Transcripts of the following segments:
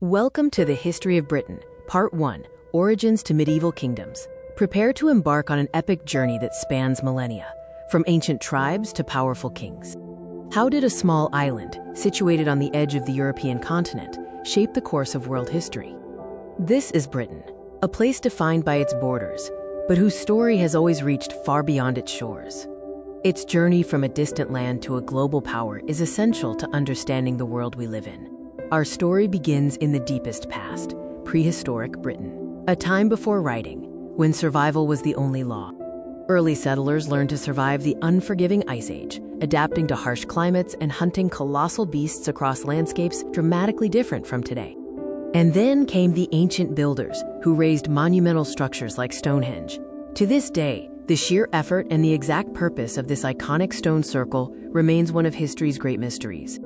Welcome to the History of Britain, Part 1, Origins to Medieval Kingdoms. Prepare to embark on an epic journey that spans millennia, from ancient tribes to powerful kings. How did a small island, situated on the edge of the European continent, shape the course of world history? This is Britain, a place defined by its borders, but whose story has always reached far beyond its shores. Its journey from a distant land to a global power is essential to understanding the world we live in. Our story begins in the deepest past, prehistoric Britain, a time before writing, when survival was the only law. Early settlers learned to survive the unforgiving Ice Age, adapting to harsh climates and hunting colossal beasts across landscapes dramatically different from today. And then came the ancient builders, who raised monumental structures like Stonehenge. To this day, the sheer effort and the exact purpose of this iconic stone circle remains one of history's great mysteries.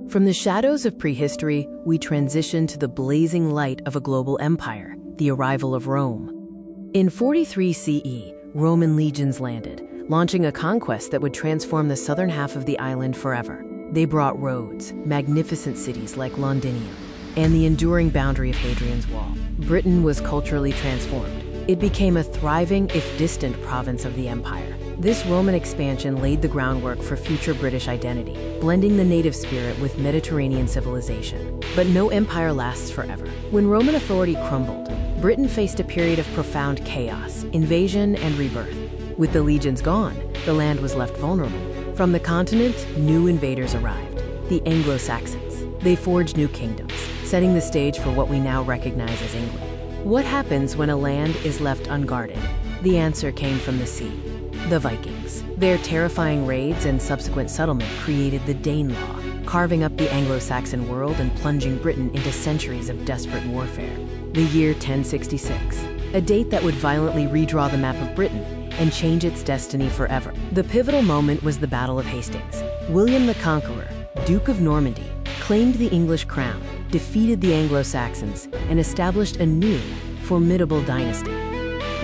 From the shadows of prehistory, we transition to the blazing light of a global empire, the arrival of Rome. In 43 CE, Roman legions landed, launching a conquest that would transform the southern half of the island forever. They brought roads, magnificent cities like Londinium, and the enduring boundary of Hadrian's Wall. Britain was culturally transformed. It became a thriving, if distant, province of the empire. This Roman expansion laid the groundwork for future British identity, blending the native spirit with Mediterranean civilization. But no empire lasts forever. When Roman authority crumbled, Britain faced a period of profound chaos, invasion, and rebirth. With the legions gone, the land was left vulnerable. From the continent, new invaders arrived, the Anglo-Saxons. They forged new kingdoms, setting the stage for what we now recognize as England. What happens when a land is left unguarded? The answer came from the sea. The Vikings. Their terrifying raids and subsequent settlement created the Danelaw, carving up the Anglo-Saxon world and plunging Britain into centuries of desperate warfare. The year 1066, a date that would violently redraw the map of Britain and change its destiny forever. The pivotal moment was the Battle of Hastings. William the Conqueror, Duke of Normandy, claimed the English crown, defeated the Anglo-Saxons, and established a new, formidable dynasty.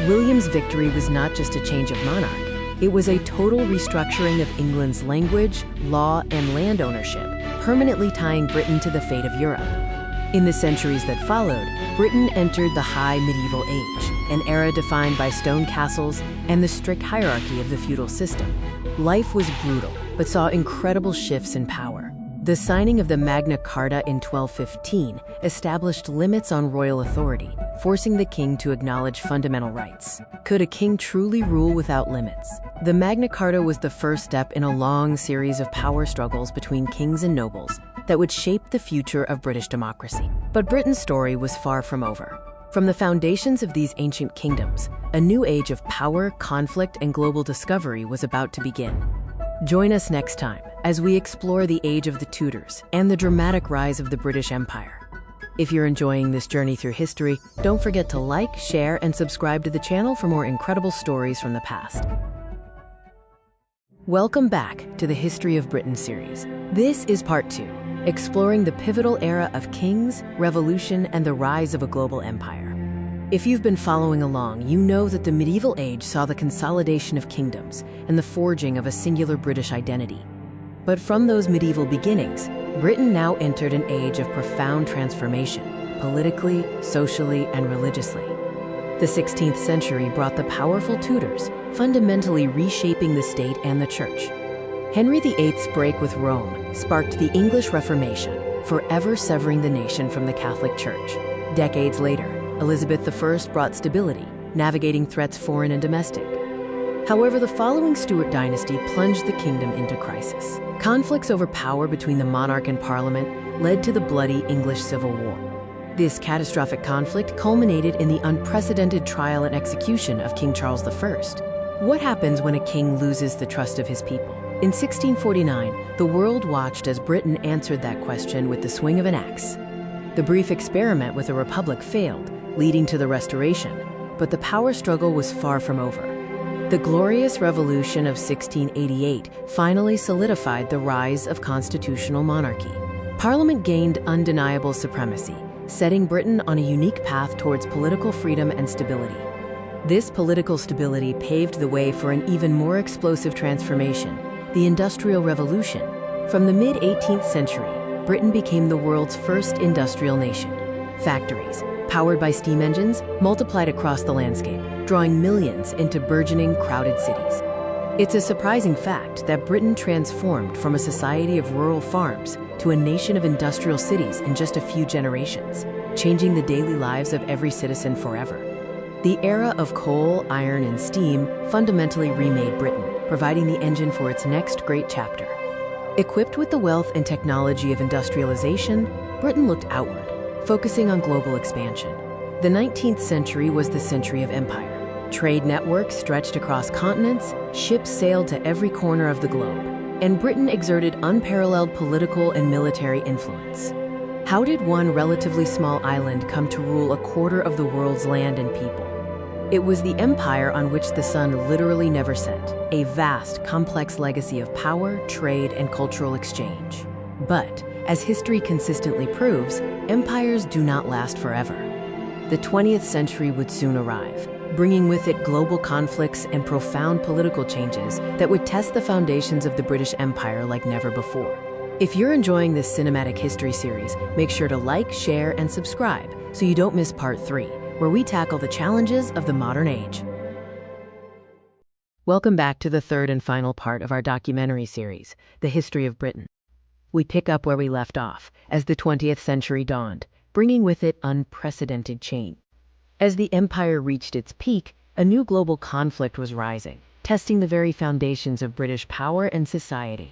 William's victory was not just a change of monarch. It was a total restructuring of England's language, law, and land ownership, permanently tying Britain to the fate of Europe. In the centuries that followed, Britain entered the High Medieval Age, an era defined by stone castles and the strict hierarchy of the feudal system. Life was brutal, but saw incredible shifts in power. The signing of the Magna Carta in 1215 established limits on royal authority, forcing the king to acknowledge fundamental rights. Could a king truly rule without limits? The Magna Carta was the first step in a long series of power struggles between kings and nobles that would shape the future of British democracy. But Britain's story was far from over. From the foundations of these ancient kingdoms, a new age of power, conflict, and global discovery was about to begin. Join us next time as we explore the age of the Tudors and the dramatic rise of the British Empire. If you're enjoying this journey through history, don't forget to like, share, and subscribe to the channel for more incredible stories from the past. Welcome back to the History of Britain series. This is Part 2, exploring the pivotal era of kings, revolution, and the rise of a global empire. If you've been following along, you know that the medieval age saw the consolidation of kingdoms and the forging of a singular British identity. But from those medieval beginnings, Britain now entered an age of profound transformation, politically, socially, and religiously. The 16th century brought the powerful Tudors, fundamentally reshaping the state and the church. Henry VIII's break with Rome sparked the English Reformation, forever severing the nation from the Catholic Church. Decades later, Elizabeth I brought stability, navigating threats foreign and domestic. However, the following Stuart dynasty plunged the kingdom into crisis. Conflicts over power between the monarch and parliament led to the bloody English Civil War. This catastrophic conflict culminated in the unprecedented trial and execution of King Charles I. What happens when a king loses the trust of his people? In 1649, the world watched as Britain answered that question with the swing of an axe. The brief experiment with a republic failed, leading to the Restoration, but the power struggle was far from over. The Glorious Revolution of 1688 finally solidified the rise of constitutional monarchy. Parliament gained undeniable supremacy, setting Britain on a unique path towards political freedom and stability. This political stability paved the way for an even more explosive transformation, the Industrial Revolution. From the mid-18th century, Britain became the world's first industrial nation. Factories, powered by steam engines, multiplied across the landscape, drawing millions into burgeoning, crowded cities. It's a surprising fact that Britain transformed from a society of rural farms to a nation of industrial cities in just a few generations, changing the daily lives of every citizen forever. The era of coal, iron, and steam fundamentally remade Britain, providing the engine for its next great chapter. Equipped with the wealth and technology of industrialization, Britain looked outward, focusing on global expansion. The 19th century was the century of empire. Trade networks stretched across continents, ships sailed to every corner of the globe, and Britain exerted unparalleled political and military influence. How did one relatively small island come to rule a quarter of the world's land and people? It was the empire on which the sun literally never set, a vast, complex legacy of power, trade, and cultural exchange. But, as history consistently proves, empires do not last forever. The 20th century would soon arrive, bringing with it global conflicts and profound political changes that would test the foundations of the British Empire like never before. If you're enjoying this cinematic history series, make sure to like, share, and subscribe so you don't miss part 3, where we tackle the challenges of the modern age. Welcome back to the third and final part of our documentary series, The History of Britain. We pick up where we left off, as the 20th century dawned, bringing with it unprecedented change. As the empire reached its peak, a new global conflict was rising, testing the very foundations of British power and society.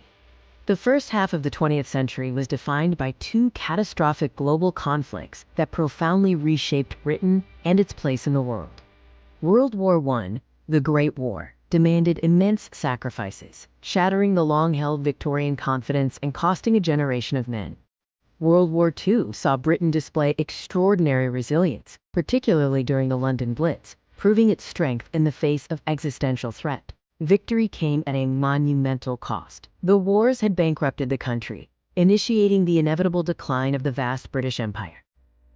The first half of the 20th century was defined by two catastrophic global conflicts that profoundly reshaped Britain and its place in the world. World War I, the Great War, demanded immense sacrifices, shattering the long-held Victorian confidence and costing a generation of men. World War II saw Britain display extraordinary resilience, particularly during the London Blitz, proving its strength in the face of existential threat. Victory came at a monumental cost. The wars had bankrupted the country, initiating the inevitable decline of the vast British Empire.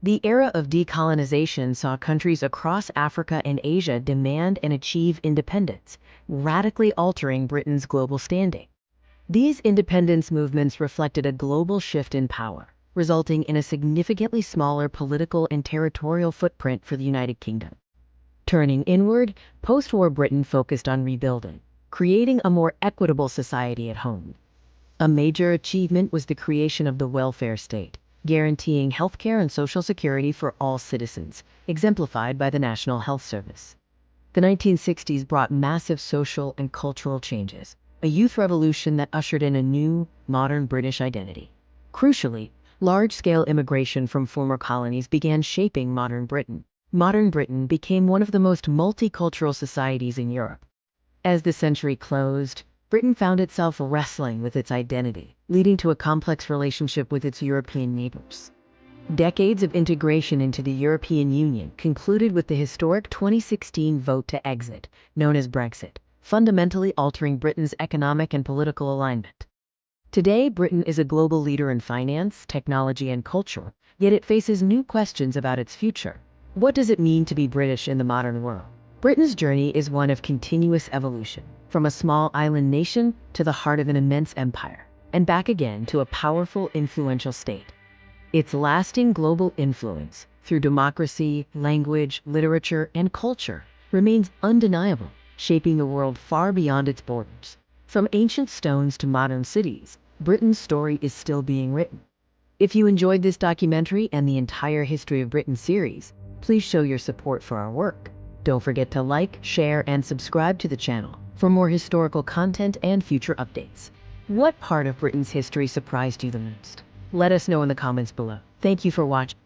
The era of decolonization saw countries across Africa and Asia demand and achieve independence, radically altering Britain's global standing. These independence movements reflected a global shift in power, resulting in a significantly smaller political and territorial footprint for the United Kingdom. Turning inward, post-war Britain focused on rebuilding, creating a more equitable society at home. A major achievement was the creation of the welfare state, guaranteeing healthcare and social security for all citizens, exemplified by the National Health Service. The 1960s brought massive social and cultural changes, a youth revolution that ushered in a new, modern British identity. Crucially, large-scale immigration from former colonies began shaping modern Britain. Modern Britain became one of the most multicultural societies in Europe. As the century closed, Britain found itself wrestling with its identity, leading to a complex relationship with its European neighbors. Decades of integration into the European Union concluded with the historic 2016 vote to exit, known as Brexit, fundamentally altering Britain's economic and political alignment. Today, Britain is a global leader in finance, technology, and culture, yet it faces new questions about its future. What does it mean to be British in the modern world? Britain's journey is one of continuous evolution, from a small island nation to the heart of an immense empire, and back again to a powerful, influential state. Its lasting global influence, through democracy, language, literature, and culture, remains undeniable, shaping the world far beyond its borders. From ancient stones to modern cities, Britain's story is still being written. If you enjoyed this documentary and the entire History of Britain series, please show your support for our work. Don't forget to like, share, and subscribe to the channel for more historical content and future updates. What part of Britain's history surprised you the most? Let us know in the comments below. Thank you for watching.